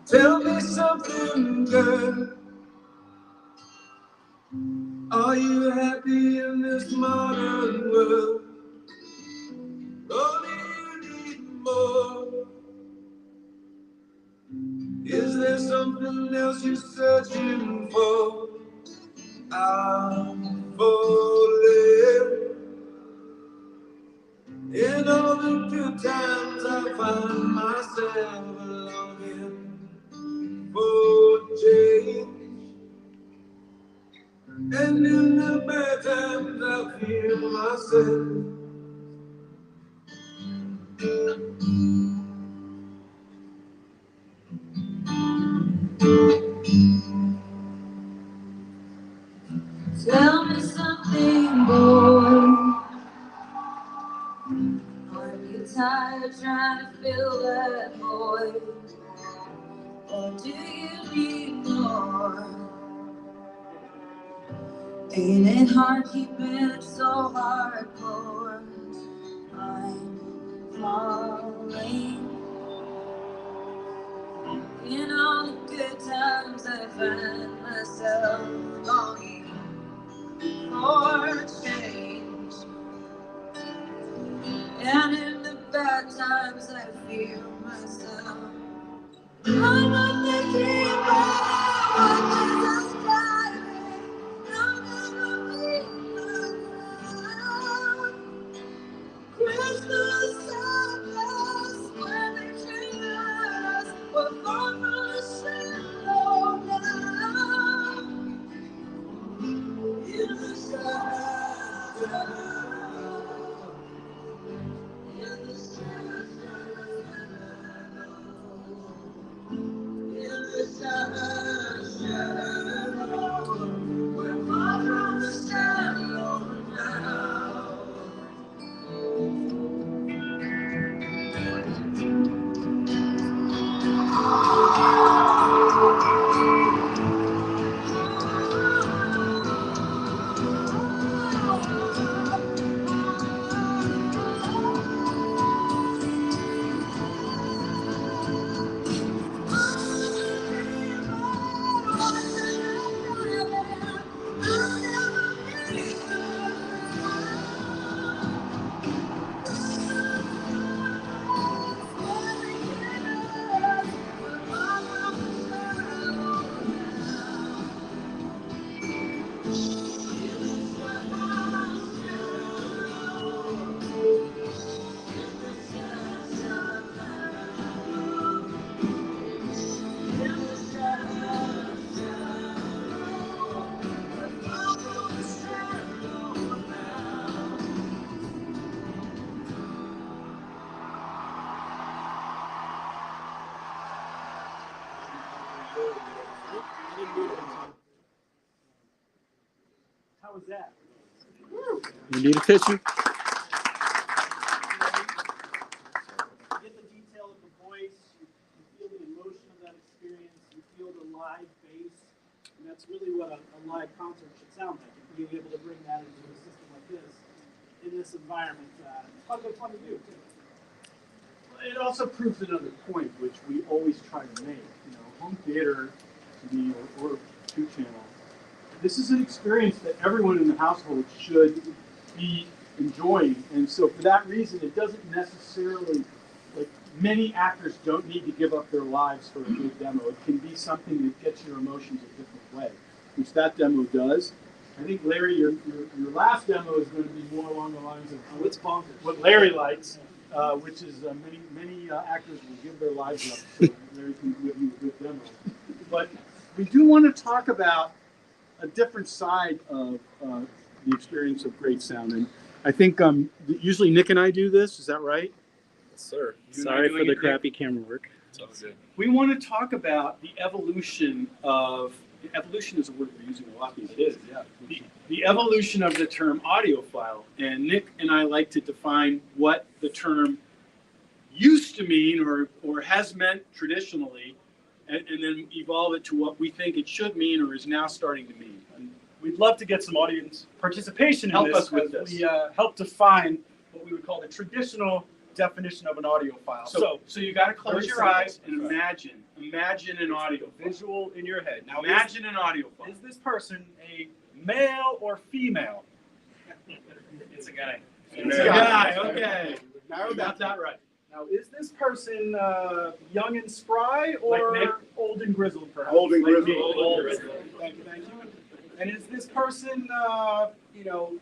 Tell me something, girl. Are you happy in this modern world? Or do you need more? Is there something else you're searching for? I'm falling. In all the good times I find myself longing for change. And in the bad times I feel myself. Tell me something, boy. Are you tired trying to fill that void? Or do you need more? Ain't it hard keeping it so hardcore? I'm falling. In all the good times I find myself longing for change. And in the bad times I feel myself. I'm not thinking about what is driving. I'm gonna be around. was that? You need a tissue? You get the detail of the voice, you feel the emotion of that experience, you feel the live bass, and that's really what a live concert should sound like. And being able to bring that into a system like this, in this environment, it's quite good fun to do too. It also proves another point, which we always try to make. You know, home theater TV or 2-channel. This is an experience that everyone in the household should be enjoying, and so for that reason, it doesn't necessarily, like, many actors don't need to give up their lives for a good demo. It can be something that gets your emotions a different way, which that demo does. I think, Larry, your last demo is going to be more along the lines of what Larry likes, which is many actors will give their lives up so Larry can give you a good demo. But we do want to talk about a different side of the experience of great sound. And I think usually Nick and I do this. Is that right? Yes, sir. Sorry for the crappy camera work. It's all good. We want to talk about the evolution of, evolution is a word we're using a lot these days. Yeah. The evolution of the term audiophile. And Nick and I like to define what the term used to mean or has meant traditionally, and then evolve it to what we think it should mean or is now starting to mean. And we'd love to get some audience participation in Help this us with as this. we help define what we would call the traditional definition of an audiophile. So you got to close your eyes and imagine an audiophile. Visual in your head. Now, Imagine an audiophile. is this person a male or female? It's a guy. It's a guy, okay. Narrow Got that. that right. Now, is this person young and spry or Like Nick? old and grizzled, perhaps? Old and Like grizzled. me. Old and grizzled. Thank you. And is this person,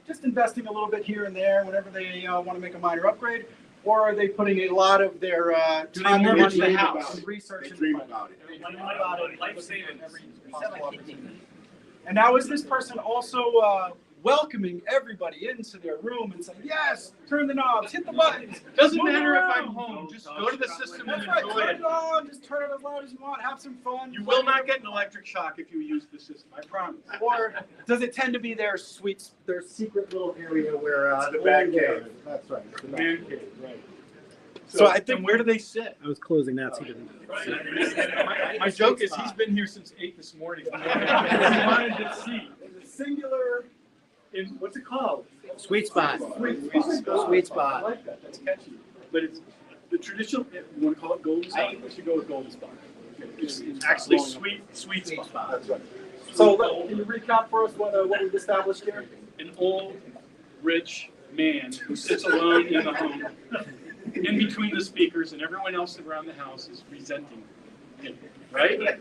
just investing a little bit here and there whenever they want to make a minor upgrade? Or are they putting a lot of their Do they time and live money in the into house? and research and dream fun? about it. They dream about it. Life savings. Every possible opportunity. And now, is this person also welcoming everybody into their room and saying, yes, turn the knobs, hit the buttons. Doesn't move matter if around. I'm home. Just go to the system and That's right, enjoy turn it. it on, just turn it as loud as you want, have some fun. You will not get an electric shock if you use the system. I promise. Or does it tend to be their secret little area where the back only cave. That's right. the back Man cave. cave, right. So I think- and where do they sit? I was closing that so you didn't. My joke is he's been here since 8 this morning. He wanted to see. Singular. In, what's it called? Sweet spot. Sweet spot. I like that. That's catchy. But it's the traditional. You want to call it golden spot? I should go with golden spot. Okay. It's actually sweet spot. That's right. So can you recap for us what we've established here? An old, rich man who sits alone in the home, in between the speakers, and everyone else around the house is resenting him. Right?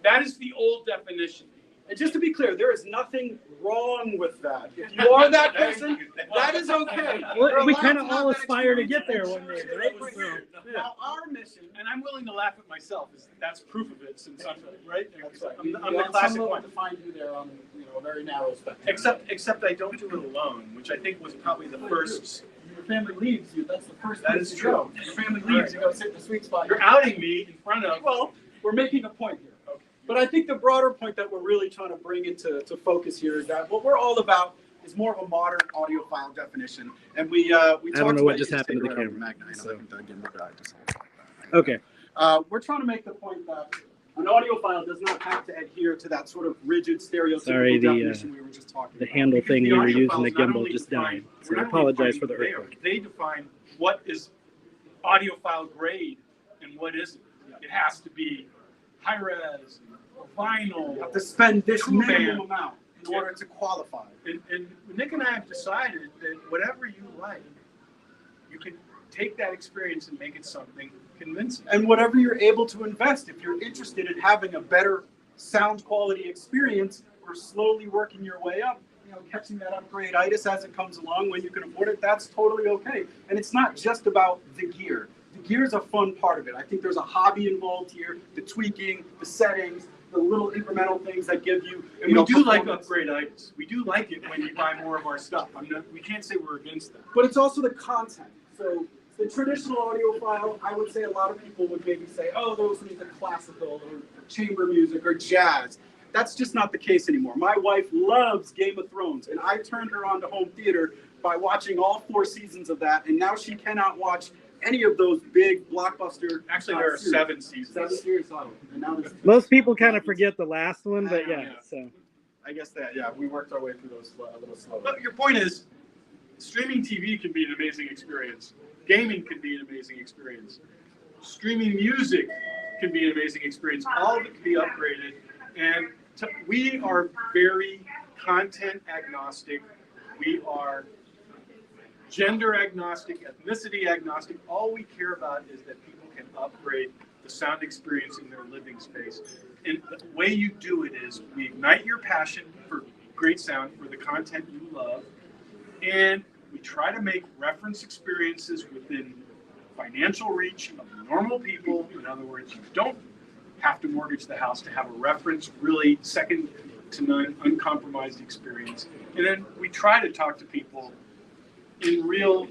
That is the old definition. And just to be clear, there is nothing wrong with that. If you are that person, that is okay. Well, we kind of all aspire to get there one day, right? So, Now, our mission, And I'm willing to laugh at myself. That's proof of it, since I'm right. that's right. I'm the classic one. to find you there on a very narrow spectrum. Except I don't do it alone, which I think was probably the first. Your family leaves you. That's the first. That place is you true. go. Your family leaves. You go sit in the sweet spot. You're outing me in front of. Well, we're making a point here. But I think the broader point that we're really trying to bring into focus here is that what we're all about is more of a modern audiophile definition. And we I talked don't know about what just happened to the camera. Okay. We're trying to make the point that an audiophile does not have to adhere to that sort of rigid stereotypical Sorry, definition we were just talking The about. handle Because thing the we were using, audiophiles the not gimbal only just define- died. So we're I not only apologize for the defining who earthquake. They define what is audiophile grade and what isn't. It has to be high res, vinyl. You have to spend this Cool minimum band. amount in order to qualify. And Nick and I have decided that whatever you like, you can take that experience and make it something convincing. And whatever you're able to invest, if you're interested in having a better sound quality experience or slowly working your way up, catching that upgrade-itis as it comes along when you can afford it, that's totally okay. And it's not just about the gear. The gear is a fun part of it. I think there's a hobby involved here, the tweaking, the settings, the little incremental things that give you, And we do like performance. upgrade-itis. We do like it when you buy more of our stuff. We can't say we're against that. But it's also the content. So the traditional audiophile, I would say a lot of people would maybe say, oh, those need the classical or chamber music or jazz. That's just not the case anymore. My wife loves Game of Thrones, and I turned her on to home theater by watching all 4 seasons of that, and now she cannot watch any of those big blockbuster. Actually, there are series. 7 seasons. 7 series. Oh, and now there's Most people kind of forget the last one, but yeah. So I guess that, yeah, we worked our way through those a little slowly. But your point is, streaming TV can be an amazing experience. Gaming can be an amazing experience. Streaming music can be an amazing experience. All of it can be upgraded. And we are very content agnostic. We are gender agnostic, ethnicity agnostic. All we care about is that people can upgrade the sound experience in their living space. And the way you do it is we ignite your passion for great sound, for the content you love, and we try to make reference experiences within financial reach of normal people. In other words, you don't have to mortgage the house to have a reference, really second to none, uncompromised experience. And then we try to talk to people in real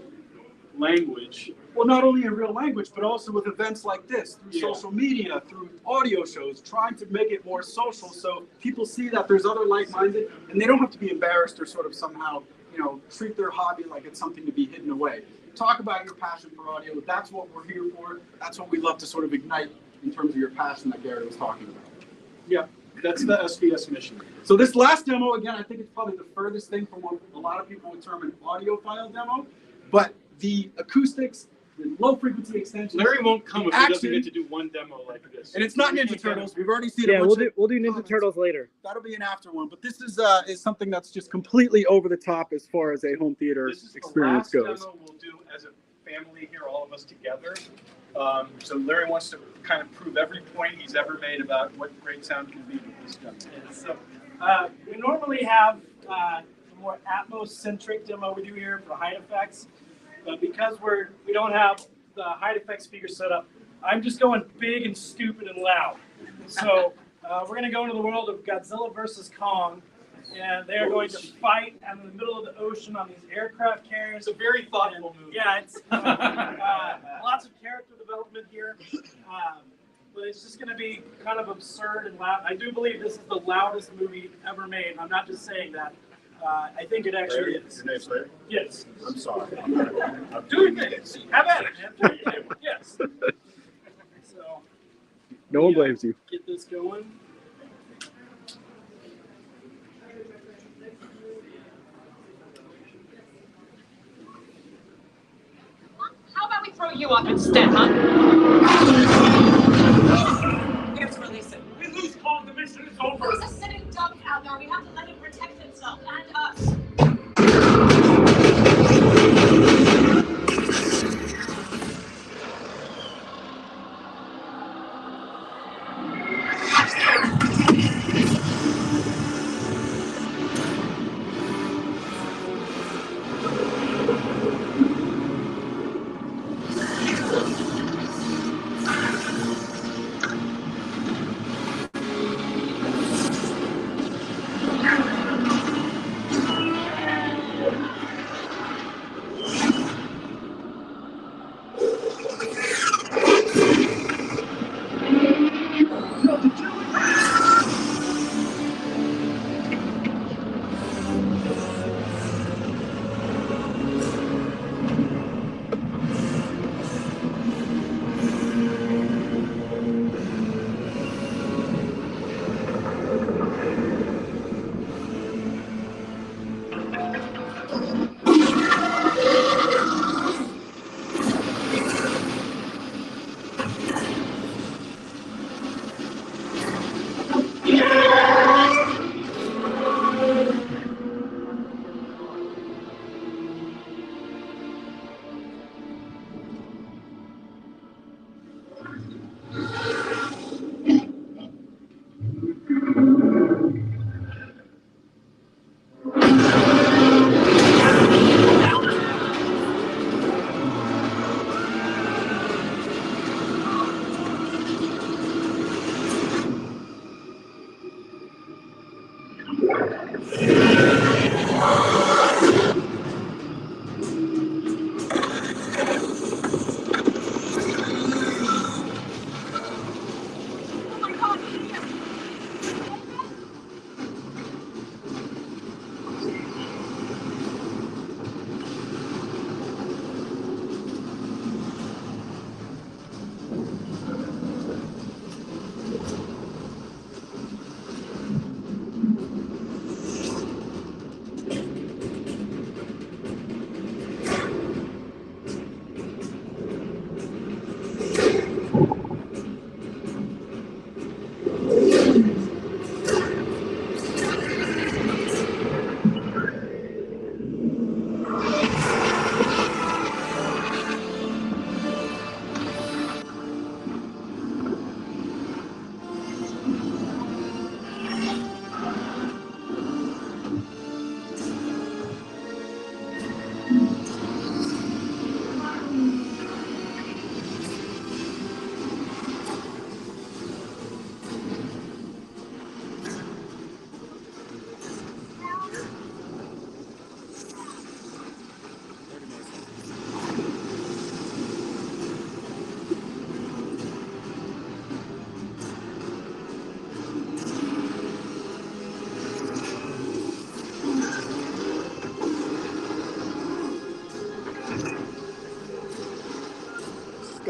language. Well, not only in real language, but also with events like this, through Yeah. social media, through audio shows, trying to make it more social so people see that there's other like-minded, and they don't have to be embarrassed or sort of somehow, treat their hobby like it's something to be hidden away. Talk about your passion for audio. That's what we're here for. That's what we love to sort of ignite in terms of your passion that Gary was talking about. Yeah, that's the SVS mission. So this last demo, again, I think it's probably the furthest thing from what a lot of people would term an audiophile demo, but the acoustics, the low frequency extension. Larry won't come if he doesn't action, get to do one demo like this. and it's not Ninja Turtles. We've already seen yeah, a bunch we'll do Ninja Turtles later. That'll be an after one, but this is something that's just completely over the top as far as a home theater This is experience the last goes. demo we'll do as a family here, all of us together. So Larry wants to kind of prove every point he's ever made about what great sound can be with this demo. Yeah, so we normally have a more Atmos-centric demo we do here for height effects, but because we don't have the height effects speaker set up, I'm just going big and stupid and loud. So we're going to go into the world of Godzilla versus Kong, and they are going to fight out in the middle of the ocean on these aircraft carriers. It's a very thoughtful movie. Yeah, it's lots of character development here, but it's just going to be kind of absurd and loud. I do believe this is the loudest movie ever made. I'm not just saying that. I think it actually is. Your name's Larry? Yes. I'm sorry. Do your thing. Have at it, man. Do your thing. Yes. So No one blames you. get this going. How about we throw you up instead, huh? We have to release it. We lose Kong, the mission is over. There's a sitting duck out there. We have to let him protect himself and us.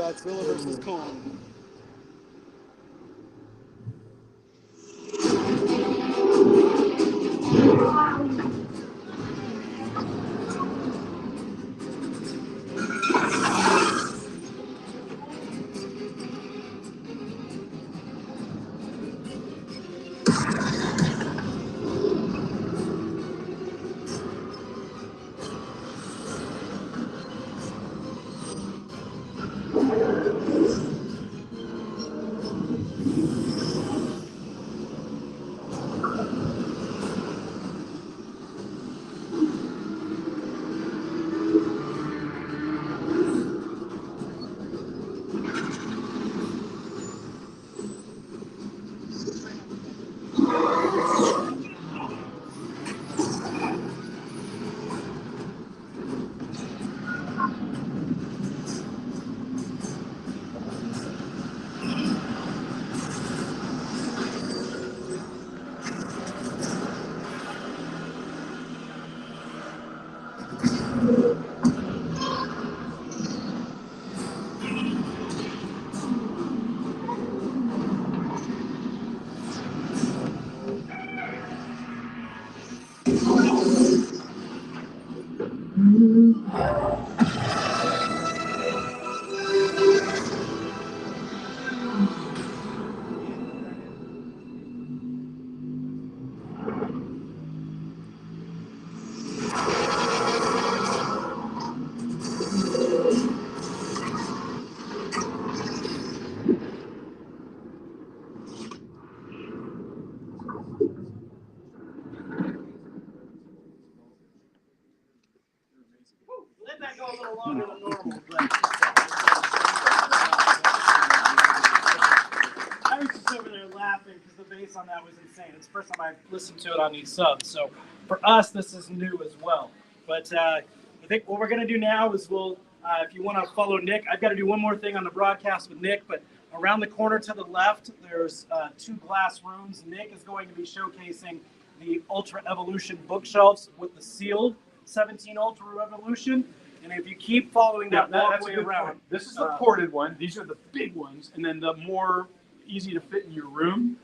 Godzilla versus Kong. Let that go a little longer than normal, but I was just over there laughing because the bass on that was insane. It's the first time I've listened to it on these subs, so for us, this is new as well. But I think what we're going to do now is if you want to follow Nick, I've got to do one more thing on the broadcast with Nick, but around the corner to the left, there's 2 glass rooms. Nick is going to be showcasing the Ultra Evolution bookshelves with the sealed 17 Ultra Revolution. And if you keep following that walkway around. Point. This is the ported one. These are the big ones. And then the more easy to fit in your room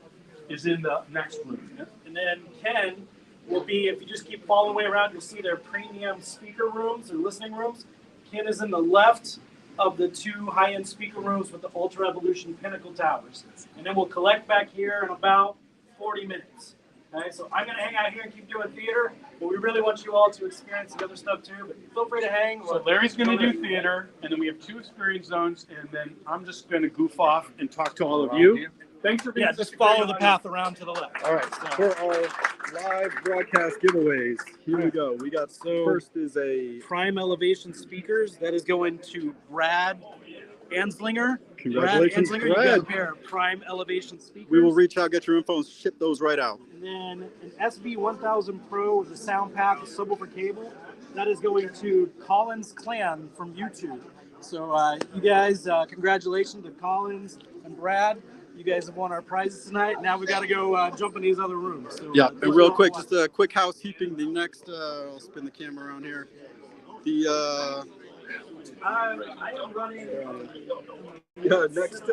is in the next room. Yeah? And then Ken will be, if you just keep following the way around, you'll see their premium speaker rooms or listening rooms. Ken is in the left of the 2 high-end speaker rooms with the Ultra Evolution Pinnacle Towers. And then we'll collect back here in about 40 minutes. Okay, so I'm going to hang out here and keep doing theater, but we really want you all to experience the other stuff too. But feel free to hang. So Larry's going to do theater, and then we have 2 experience zones, and then I'm just going to goof off and talk to all of you. Thanks for being just follow the path around to the left. All right, for our live broadcast giveaways, here we go. We got, first is a Prime Elevation speakers. That is going to Brad Anslinger. Congratulations, Brad Anslinger, you got a pair of Prime Elevation speakers. We will reach out, get your info, and ship those right out. And then an SV1000 Pro with a sound path, a subwoofer cable. That is going to Collins Clan from YouTube. So you guys, congratulations to Collins and Brad. You guys have won our prizes tonight. Now we got to go jump in these other rooms. So, yeah, and real quick, just a quick housekeeping. The next, I'll spin the camera around here. The I am running. Next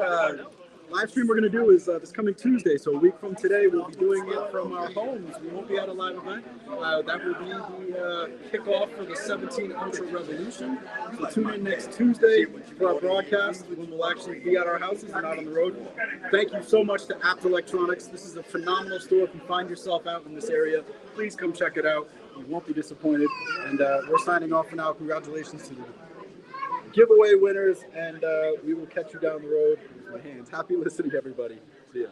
live stream we're going to do is this coming Tuesday. So a week from today, we'll be doing it from our homes. We won't be at a live event. That will be the kickoff for the 17 Ultra Revolution. So tune in next Tuesday for our broadcast when we'll actually be at our houses and not on the road. Thank you so much to Abt Electronics. This is a phenomenal store. If you find yourself out in this area, please come check it out. You won't be disappointed. And we're signing off for now. Congratulations to the giveaway winners, and we will catch you down the road with my hands. Happy listening, everybody. See ya.